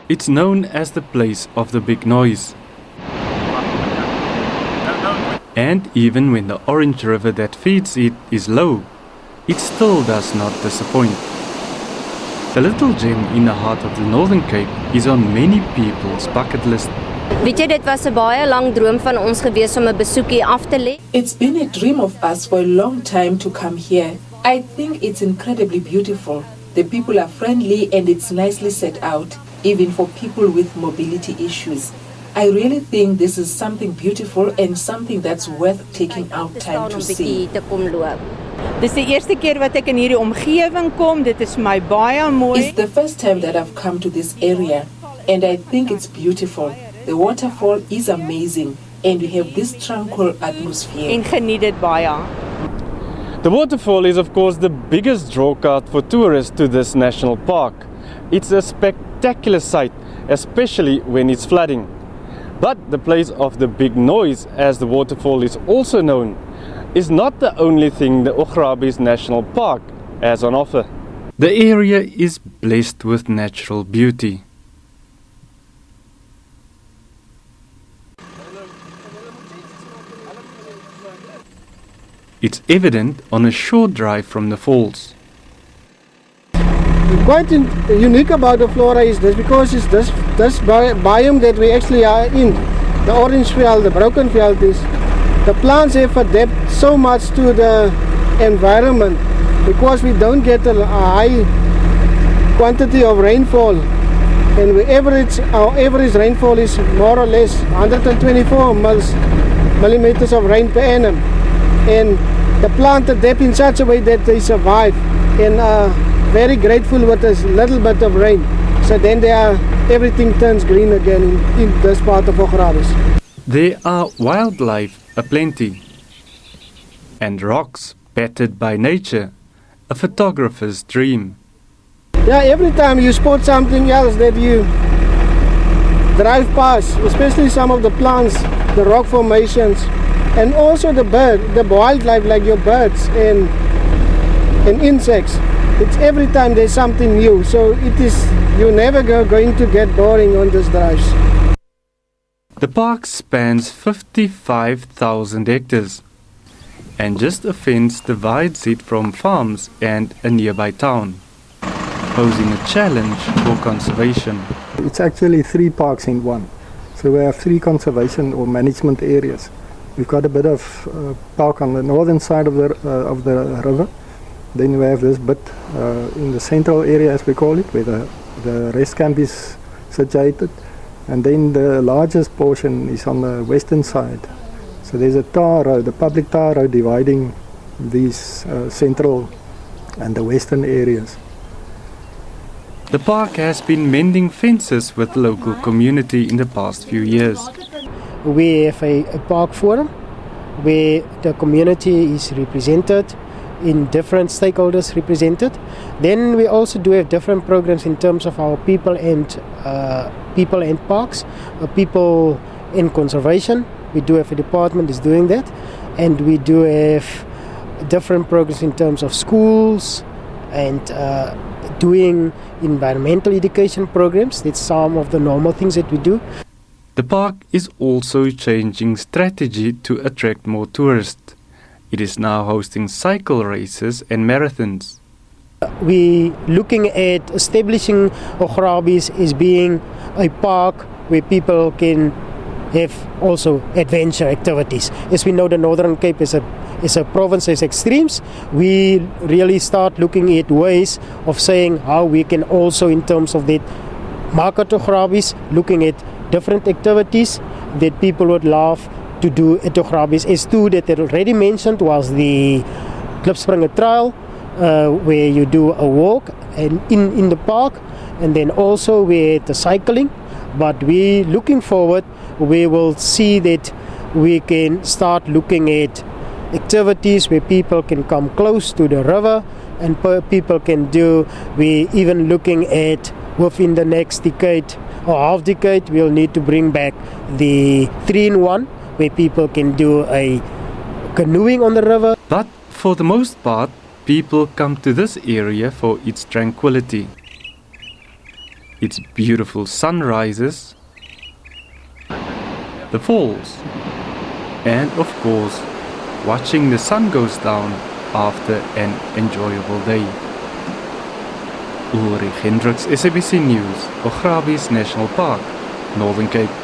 It's known as the place of the big noise. And even when the orange river that feeds it is low, it still does not disappoint. The little gem in the heart of the Northern Cape is on many people's bucket list. Weet jy, dit was 'n baie lang droom van ons gewees om 'n besoekie af te lê. It's been a dream of us for a long time to come here. I think it's incredibly beautiful. The people are friendly and it's nicely set out, even for people with mobility issues. I really think this is something beautiful and something that's worth taking out time to see. Dis die eerste keer wat ek in hierdie omgewing kom. Dit is my baie mooi. It's the first time that I've come to this area and I think it's beautiful. The waterfall is amazing and we have this tranquil atmosphere. En geniet dit baie. The waterfall is of course the biggest drawcard for tourists to this national park. It's a spectacular sight, especially when it's flooding. But the place of the big noise, as the waterfall is also known, is not the only thing the Augrabies National Park has on offer. The area is blessed with natural beauty. It's evident on a short drive from the falls. Quite unique about the flora is this, because it's this biome that we actually are in. The orange veld, the broken veld, is the plants have adapted so much to the environment because we don't get a high quantity of rainfall, and our average rainfall is more or less 124 millimeters of rain per annum, and the plant adapt in such a way that they survive and are very grateful with this little bit of rain. So then everything turns green again in this part of Augrabies. There are wildlife aplenty and rocks battered by nature, a photographer's dream. Yeah, every time you spot something else that you drive past, especially some of the plants, the rock formations, and also the wildlife like your birds and insects. It's every time there's something new, so you're never going to get boring on these drives. The park spans 55,000 hectares, and just a fence divides it from farms and a nearby town, posing a challenge for conservation. It's actually 3 parks in one. So we have 3 conservation or management areas. We've got a bit of park on the northern side of the river. Then we have this bit in the central area, as we call it, where the rest camp is situated. And then the largest portion is on the western side. So there's a tar road, the public tar road, dividing these central and the western areas. The park has been mending fences with the local community in the past few years. We have a park forum where the community is represented, in different stakeholders represented. Then we also do have different programs in terms of our people and parks, people in conservation. We do have a department that's doing that, and we do have different programs in terms of schools and doing environmental education programs. That's some of the normal things that we do. The park is also changing strategy to attract more tourists. It is now hosting cycle races and marathons. We're looking at establishing Augrabies as being a park where people can have also adventure activities. As we know, the Northern Cape is a province as extremes. We really start looking at ways of saying how we can also, in terms of that market Augrabies, looking at different activities that people would love to do at Augrabies. As two that I already mentioned was the Klipspringer Trail, where you do a walk and in the park, and then also with the cycling. But we looking forward, we will see that we can start looking at activities where people can come close to the river and people can do. We even looking at within the next decade or half decade, we'll need to bring back the 3-in-1 where people can do a canoeing on the river. But for the most part, people come to this area for its tranquility. its beautiful sunrises, the falls, and of course, watching the sun goes down after an enjoyable day. Ulrich Hendriks, SABC News, Augrabies National Park, Northern Cape.